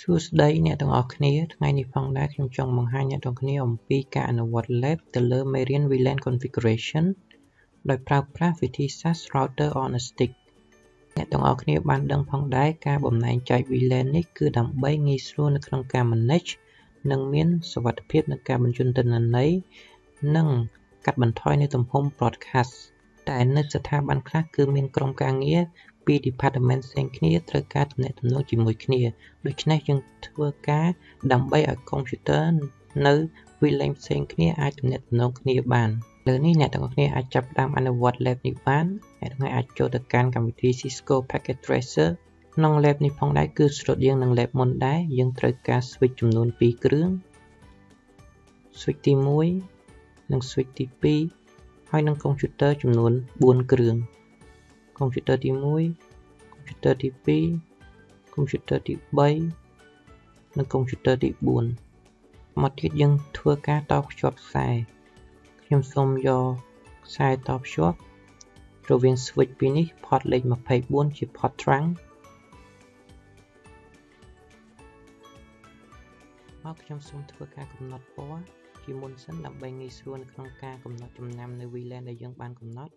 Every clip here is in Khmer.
សួស្តីអ្នកទាំងអស់គ្នាថ្ងៃនេះផងដែរខ្ញុំចង់បង្ហាញអ្នកទាំងគ្នាអំពីការអនុវត្ត lab ទៅលើមេរៀន VLAN configuration ដោយប្រើប្រាស់វិធីសាស្ត្រ router on a stick អ្នកទាំងអស់គ្នាបានដឹងផងដែរការបំណែកចែក VLAN នេះគឺដើម្បីងាយស្រួលនៅក្នុងការ manage និងមានសុវត្ថិភាពនៅការបញ្ជូនទិន្នន័យនិងកាត់បន្ថយនៅទំហំ broadcast តែនៅស្ថាប័នខ្លះគឺមានក្រុមការងារពី department ផ្សេងគ្នាត្រូវការទំនាក់ទំនងជាមួយគ្នាដូច្នេះយើងធ្វើការដើម្បីឲ្យកុំព្យូទ័រនៅ VLAN ផ្សេងគ្នាអាចទំនាក់ទំនងគ្នាបានលើនេះអ្នកទាំងអស់គ្នាអាចចាប់ផ្ដើមអនុវត្ត lab នេះបានអ្នកទាំងអាចចូលទៅកាន់កម្មវិធី Cisco Packet Tracer ក្នុង lab នេះផងដែរគឺស្រុតយើងនឹង lab មុនដែរយើងត្រូវការ switch ចំនួន2គ្រឿង switch ទី1និង switch ទី2ហើយនឹងកុំព្យូទ័រចំនួន4គ្រឿងកុំព្យូទ័រទី1កុំព្យូទ័រទី2កុំព្យូទ័រទី3និងកុំព្យូទ័រទី4មកទៀតយើងធ្វើការតភ្ជាប់ខ្សែខ្ញុំសូមយកខ្សែតភ្ជាប់រវាង switch ពីរនេះ port លេខ24ជា port trunk មកខ្ញុំសូមធ្វើការកំណត់ពណ៌ជាមុនសិនដើម្បីងាយស្រួលនៅក្នុងការកំណត់ចំណាំនៅ VLAN ដែលយើងបានកំណត់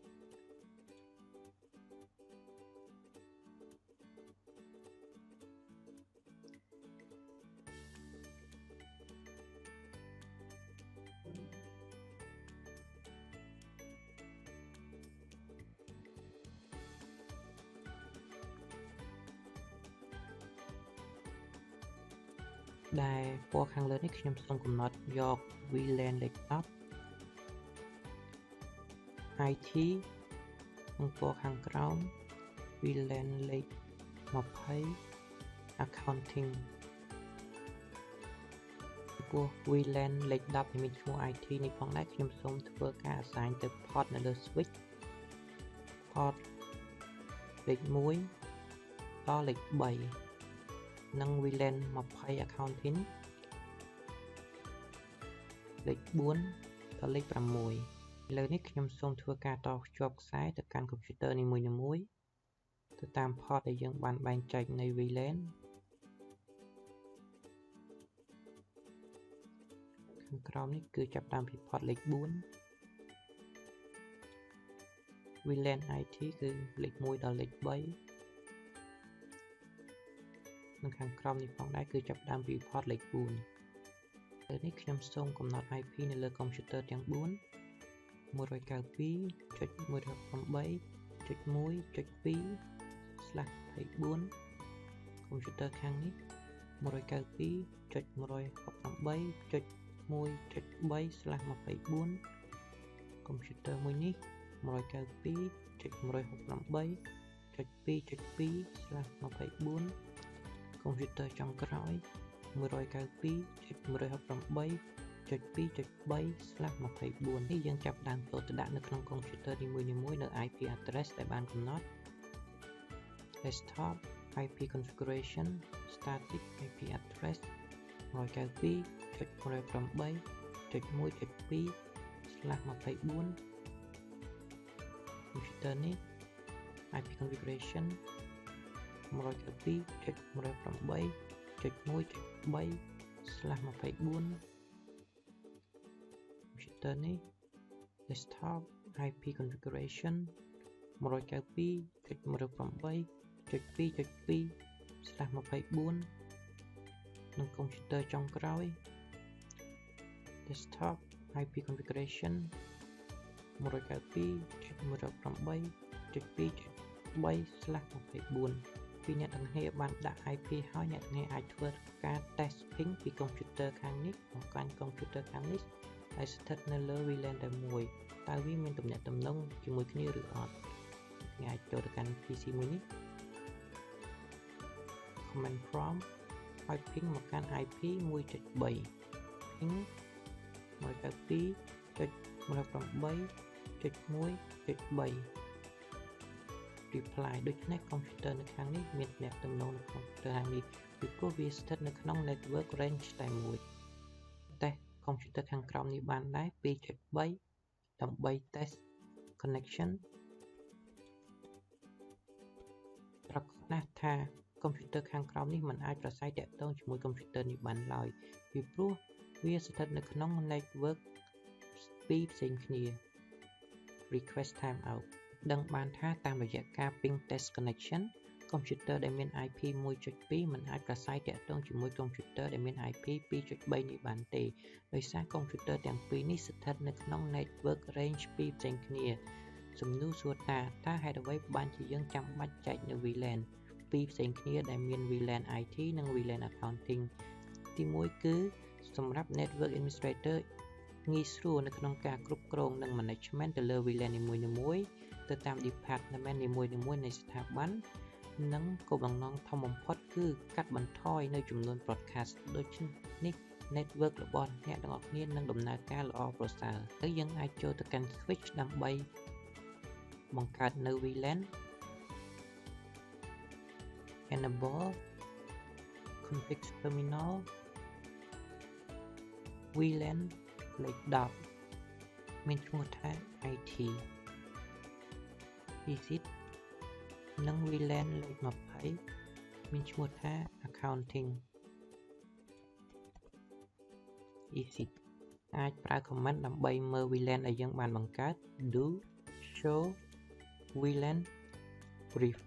ដែលពណ៌ខាងលើនេះខ្ញុំសូមកំណត់យក VLAN លេខ10 IT និងពណ៌ខាងក្រោម VLAN លេខ20 Accounting ពណ៌ VLAN លេខ10មានឈ្មោះ IT នេះផងដែរខ្ញុំសូមធ្វើការ assign ទៅ port នៅលើ switch port លេខ1ដល់លេខ3និង VLAN 20 Accounting លេខ4ដល់លេខ6ឥឡូវនេះខ្ញុំសូមធ្វើការតភ្ជាប់ខ្សែទៅកាន់កុំព្យូទ័រនីមួយៗទៅតាម port ដែលយើងបានបែងចែកនៃ VLAN ខាងក្រោមនេះគឺចាប់តាមពី port លេខ4 VLAN IT គឺលេខ1ដល់លេខ3និងខាងក្រោមនេះផងដែរគឺចាប់ដើមពី port លេខ4ឥឡូវនេះខ្ញុំសូមកំណត់ IP នៅលើកុំព្យូទ័រទាំង4 192.168.1.2/24 កុំព្យូទ័រខាងនេះ 192.168.1.3/24 កុំព្យូទ័រមួយនេះ 192.168.2.2/24 កុំព្យូទ័រចុងក្រោយ 192.168.2.3/24 នេះយើងចាប់ផ្ដើមចូលទៅដាក់នៅក្នុងកុំព្យូទ័រនីមួយៗនៅ IP address ដែលបានកំណត់ desktop IP configuration static IP address 192.168.1.2/24 កុំព្យូទ័រនេះ IP configuration 192.168.1.3/24 computer នេះ desktop IP configuration 192.168.2.2/24 និងកុំព្យូទ័រចុងក្រោយ desktop IP configuration 192.168.2.3/24ពីអ្នកទាំងគ្នាបានដាក់ IP ហើយអ្នកទាំងគ្នាអាចធ្វើការ test ping ពីកុំព្យូទ័រខាងនេះមកកាន់កុំព្យូទ័រខាងនេះដែលស្ថិតនៅលើ VLAN តែមួយតើវាមានទំនាក់ទំនងជាមួយគ្នាឬអត់អ្នកអាចចូលទៅកាន់ PC មួយនេះ command prompt ហើយ ping មកកាន់ IP 1.3 ping 192.168.1.3 reply ដូច្នេះកុំព្យូទ័រនៅខាងនេះមានទំនាក់ទំនងនៅក្នុងកុំព្យូទ័រខាងនេះពីព្រោះវាស្ថិតនៅក្នុង network range តែមួយតែកុំព្យូទ័រខាងក្រោមនេះបានដែរ 2.3 ដើម្បី test connection ប្រកាសថា computer ខាងក្រោមនេះមិនអាចប្រស័យតាក់ទងជាមួយ computer នេះបានឡើយពីព្រោះវាស្ថិតនៅក្នុង network ពីរផ្សេងគ្នា request timeout ដឹងបានថាតាមរយៈការ ping test connection computer ដែលមាន IP 1.2 មិនអាចប្រស័យតាក់ទងជាមួយ computer ដែលមាន IP 2.3 នេះបានទេដោយសារ computer ទាំងពីរនេះស្ថិតនៅក្នុង network range ពីរផ្សេងគ្នាសំណួរសួរថាតើហេតុអ្វីបានជាយើងចាំបាច់ចែកនៅ VLAN ពីរផ្សេងគ្នាដែលមាន VLAN IT និង VLAN accounting ទី1គឺសម្រាប់ network administrator ងាយស្រួលនៅក្នុងការគ្រប់គ្រងនិង management ទៅលើ VLAN នីមួយៗទៅតាម department នីមួយៗនៃស្ថាប័ននិងគោលបំណងធំបំផុតគឺកាត់បន្ថយនៅចំនួន broadcast ដូច្នេះ network របស់អ្នកទាំងអស់គ្នានឹងដំណើរការល្អប្រសើរហើយយើងអាចចូលទៅកាន់ switch ដើម្បីបង្កើតនៅ VLAN enable config terminal VLAN លេខ10មានឈ្មោះថា IT exit និង VLAN លេខ20មានឈ្មោះថា accounting exit អាចប្រើ command ដើម្បីមើល VLAN ដែលយើងបានបង្កើត do show VLAN brief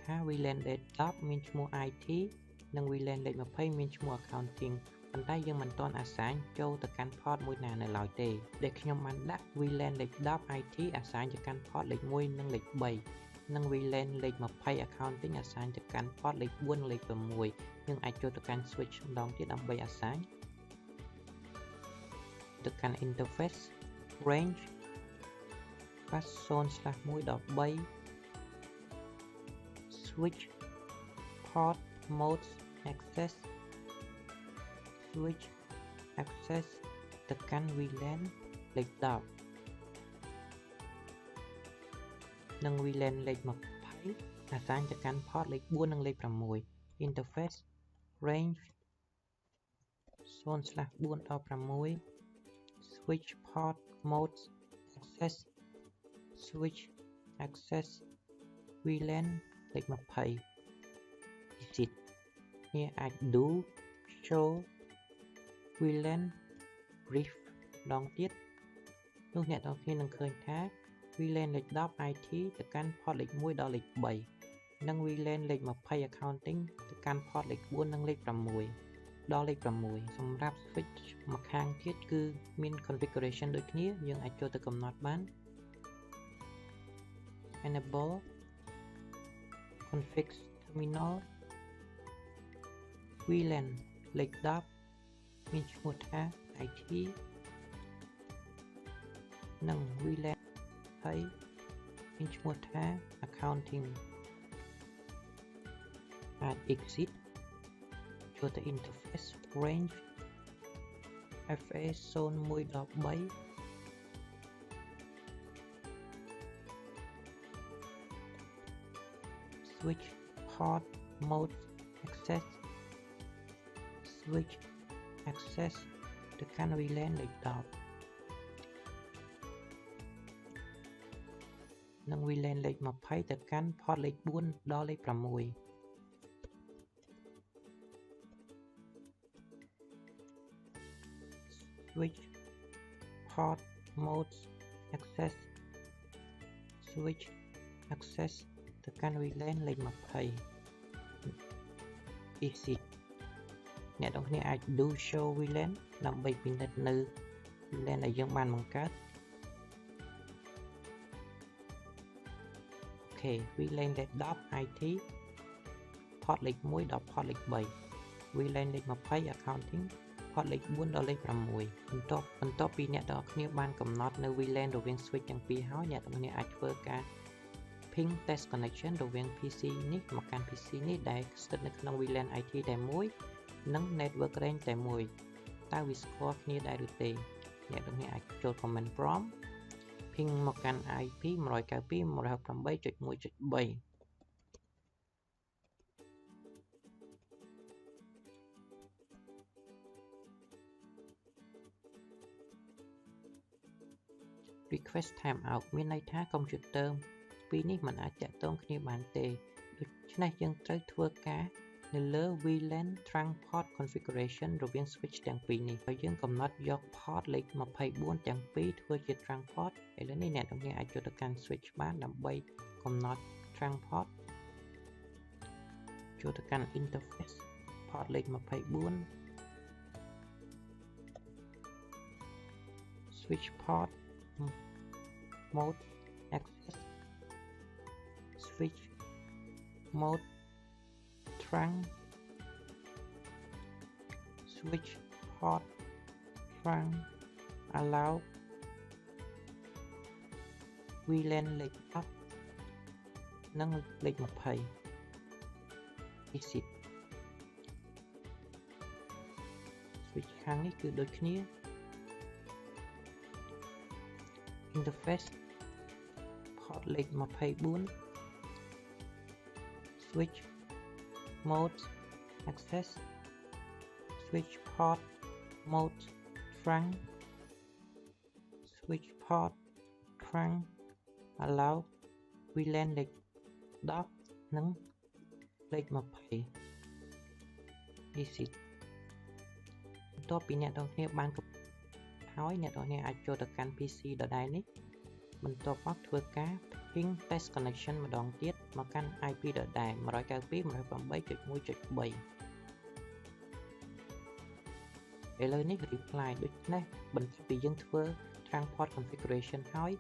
ថា VLAN លេខ10មានឈ្មោះ IT និង VLAN លេខ20មានឈ្មោះ accounting ប៉ុន្តែយើងមិនទាន់អាសាញចូលទៅកាន់ port មួយណានៅឡើយទេដែលខ្ញុំបានដាក់ VLAN លេខ10 IT អាសាញទៅកាន់ port លេខ1និងលេខ3និង VLAN លេខ20 accounting អាសាញទៅកាន់ port លេខ4និងលេខ6យើងអាចចូលទៅកាន់ switch ម្ដងទៀតដើម្បីអាសាញទៅកាន់ interface range pass 0/1 ដល់3 switch port modes access switch access ទៅកាន់ VLAN លេខ10និង VLAN លេខ20អាសាញទៅកាន់ port លេខ4និងលេខ6 interface range 0/4 ដល់6 switch port modes access switch access VLAN លេខ20 exit នេះអាច do show VLAN brief ដងទៀតនោះអ្នកទាំងគ្នានឹងឃើញថា VLAN លេខ10 IT ទៅកាន់ port លេខ1ដល់លេខ3និង VLAN លេខ20 accounting ទៅកាន់ port លេខ4និងលេខ6ដល់លេខ6សម្រាប់ switch ម្ខាងទៀតគឺមាន configuration ដូចគ្នាយើងអាចចូលទៅកំណត់បាន enable config terminal VLAN លេខ10មានឈ្មោះថា IT និង VLAN ហើយមានឈ្មោះថា accounting អាច exit ចូលទៅ interface range FA 01 ដល់3 switch port mode access switch access ទៅកាន់ VLAN លេខ10និង VLAN លេខ20ទៅកាន់ port លេខ4ដល់លេខ6 switch port modes access switch access ទៅកាន់ VLAN លេខ20 exit អ្នកទាំងគ្នាអាច do show VLAN ដើម្បីពិនិត្យនៅ VLAN ដែលយើងបានបង្កើតអូខេ VLAN លេខ10 IT port លេខ1ដល់ port លេខ3 VLAN លេខ20 accounting port លេខ4ដល់លេខ6បន្ទាប់ពីអ្នកទាំងអស់គ្នាបានកំណត់នៅ VLAN រវាង switch ទាំងពីរហើយអ្នកទាំងគ្នាអាចធ្វើការ ping test connection រវាង PC នេះមកកាន់ PC នេះដែលស្ថិតនៅក្នុង VLAN IT តែមួយនិង network range តែមួយតើវាស្គាល់គ្នាដែរឬទេអ្នកទាំងគ្នាអាចចូល command prompt ping មកកាន់ IP 192.168.3 request timeout មានន័យថា computer ពីរនេះមិនអាចតាក់ទងគ្នាបានទេ ដូច្នេះយើងត្រូវធ្វើការនៅលើ VLAN trunk port configuration រវាង switch ទាំងពីរនេះហើយយើងកំណត់យក port លេខ24ទាំងពីរធ្វើជា trunk port ឥឡូវនេះអ្នកទាំងគ្នាអាចចូលទៅកាន់ switch បានដើម្បីកំណត់ trunk port ចូលទៅកាន់ interface port លេខ24 switch port mode access switch mode trunk switch port trunk allow VLAN លេខ10និងលេខ20 exit switch ខាងនេះគឺដូចគ្នា interface port លេខ24 switch mode access switch port mode trunk switch port trunk allow VLAN លេខ10និងលេខ20 exit បន្ទាប់ពីអ្នកទាំងគ្នាបានហើយអ្នកទាំងគ្នាអាចចូលទៅកាន់ PC ដដែលនេះបន្ទាប់មកធ្វើការ ping test connection ម្ដងទៀតមកកាន់ IP ដដែល 192.168.3 ឥឡូវនេះ reply ដូចនេះបន្ទាប់ពីយើងធ្វើ trunk port configuration ហើយ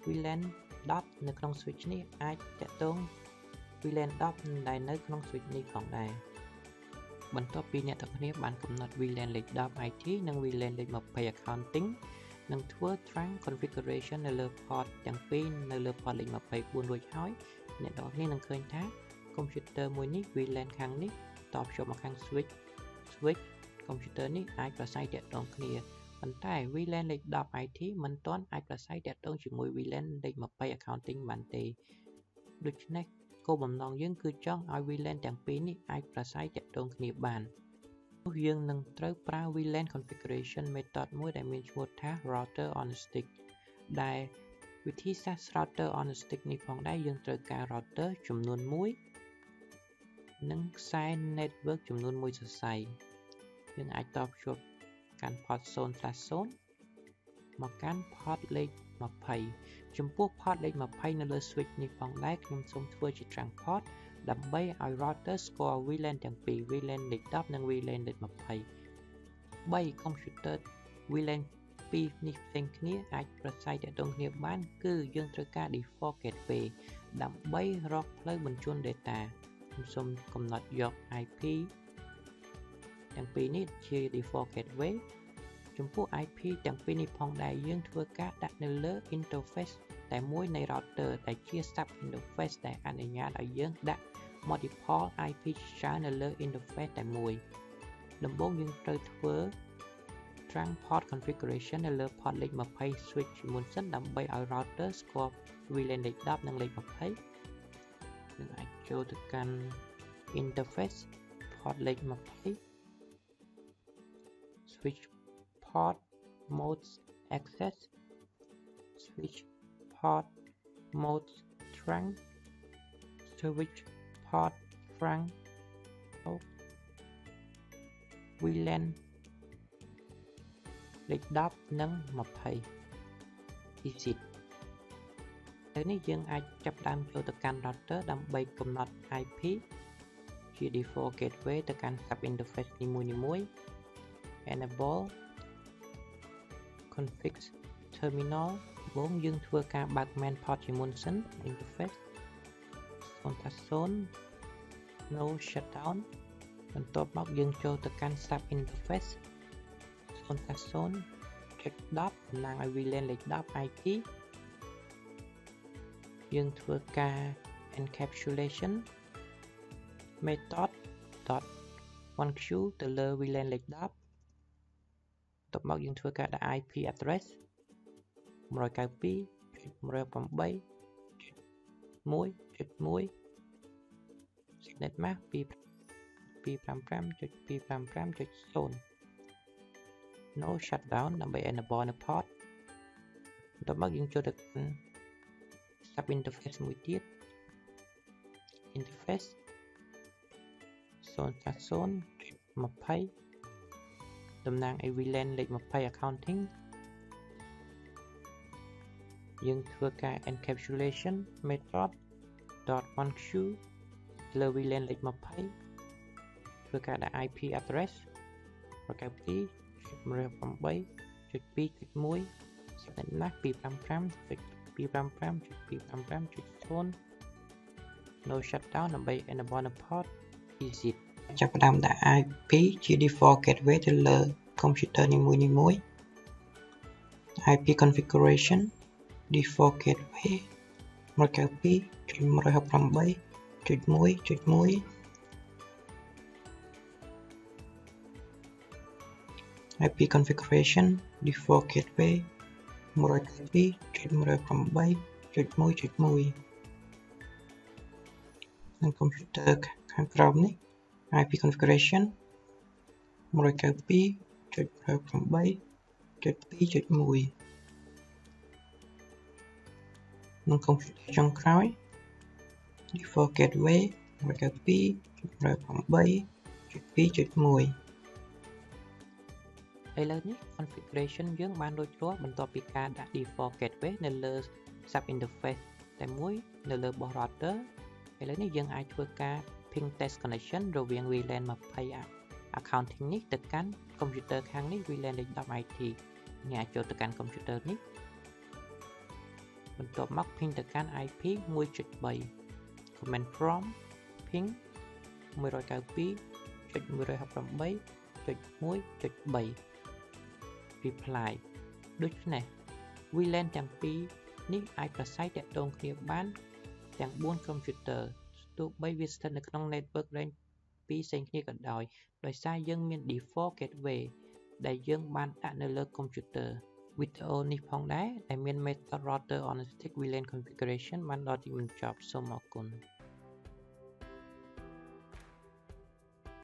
VLAN 10 នៅក្នុង switch នេះអាចតាក់ទង VLAN 10 ដែលនៅក្នុង switch នេះផងដែរបន្ទាប់ពីអ្នកទាំងគ្នាបានកំណត់ VLAN លេខ10 IT និង VLAN លេខ20 accounting នឹងធ្វើ trunk configuration នៅលើ port ទាំងពីរនៅលើ port លេខ24រួចហើយអ្នកទាំងគ្នានឹងឃើញថា computer មួយនេះ VLAN ខាងនេះតភ្ជាប់មកខាង switch computer នេះអាចប្រស័យតាក់ទងគ្នាប៉ុន្តែ VLAN លេខ10 IT មិនទាន់អាចប្រស័យតាក់ទងជាមួយ VLAN លេខ20 accounting បានទេដូច្នេះគោលបំណងយើងគឺចង់ឲ្យ VLAN ទាំងពីរនេះអាចប្រស័យតាក់ទងគ្នាបាននោះយើងនឹងត្រូវប្រើ VLAN configuration method មួយដែលមានឈ្មោះថា router on a stick ដែលវិធីសាស្ត្រ router on a stick នេះផងដែរយើងត្រូវការ router ចំនួន1និងខ្សែ network ចំនួន1សរសៃយើងអាចតភ្ជាប់កាន់ port 0/0 មកកាន់ port លេខ20ចំពោះ port លេខ20នៅលើ switch នេះផងដែរខ្ញុំសូមធ្វើជា trunk port ដើម្បីឲ្យ router ស្គាល់ VLAN ទាំងពីរ VLAN លេខ10និង VLAN លេខ20 3 computer VLAN ពីរនេះផ្សេងគ្នាអាចប្រស័យតាក់ទងគ្នាបានគឺយើងត្រូវការ default gateway ដើម្បីរកផ្លូវបញ្ជូន data ខ្ញុំសូមកំណត់យក IP ទាំងពីរនេះជា default gateway ចំពោះ IP ទាំងពីរនេះផងដែរយើងធ្វើការដាក់នៅលើ interface តែមួយនៃ router ដែលជា sub interface ដែលអនុញ្ញាតឲ្យយើងដាក់ multiple IP ច្រើននៅលើ interface តែមួយដំបូងយើងត្រូវធ្វើ trunk port configuration នៅលើ port លេខ20 switch ជាមុនសិនដើម្បីឲ្យ router ស្គាល់ VLAN លេខ10និងលេខ20យើងអាចចូលទៅកាន់ interface port លេខ20 switch port mode access switch port mode trunk switch port trunk VLAN លេខ10និង20 exit ទៅនេះយើងអាចចាប់ផ្ដើមចូលទៅកាន់ router ដើម្បីកំណត់ IP ជា default gateway ទៅកាន់ sub interface នីមួយៗ enable config terminal ដំបូងយើងធ្វើការបើក main port ជាមុនសិន interface 0/0 no shutdown បន្ទាប់មកយើងចូលទៅកាន់ sub interface 0/0 check 10តំណាងឲ្យ VLAN លេខ10 IP យើងធ្វើការ encapsulation method .1q ទៅលើ VLAN លេខ10បន្ទាប់មកយើងធ្វើការដាក់ IP address 192.168.1.1 Signet mask 255.255.0 No shutdown ដើម្បី enable នៅ port បន្ទាប់មកយើងចូលទៅកាន់ sub interface មួយទៀត interface 0/0/20 តំណាងឲ្យ VLAN លេខ20 accounting យើងធ្វើការ encapsulation method .1q លើ VLAN លេខ20ធ្វើការដាក់ IP address 192.168.2.1 ស្ដេចណាស់ 255.255.255.0 no shutdown ដើម្បី enable the port exit ចាប់ផ្ដើមដាក់ IP ជា default gateway ទៅលើ computer នីមួយៗ IP configuration default gateway 192.168.1.1 IP configuration default gateway 192.168.1.1 និង computer ខាងក្រោមនេះ IP configuration 192.168.2.1 និង computer ចុងក្រោយ default gateway 192.168.2.1 ឥឡូវនេះ configuration យើងបានរួចរាល់បន្ទាប់ពីការដាក់ default gateway នៅលើ sub interface តែមួយនៅលើបោះ router ឥឡូវនេះយើងអាចធ្វើការ ping test connection រវាង VLAN 20 accounting នេះទៅកាន់ computer ខាងនេះ VLAN លេខ10 IT អ្នកអាចចូលទៅកាន់ computer នេះបន្ទាប់មក ping ទៅកាន់ IP 1.3 command prompt ping 192.168.1.3 reply ដូច្នេះ VLAN ទាំងពីរនេះអាចប្រស័យទាក់ទងគ្នាបានទាំង4 computer ទោះបីវាស្ថិតនៅក្នុង network range 2ផ្សេងគ្នាក៏ដោយសារយើងមាន default gateway ដែលយើងបានដាក់នៅលើ computer វីដេអូនេះផងដែរដែលមាន method router on a stick VLAN configuration បានដល់ទីបញ្ចប់សូមអរគុណ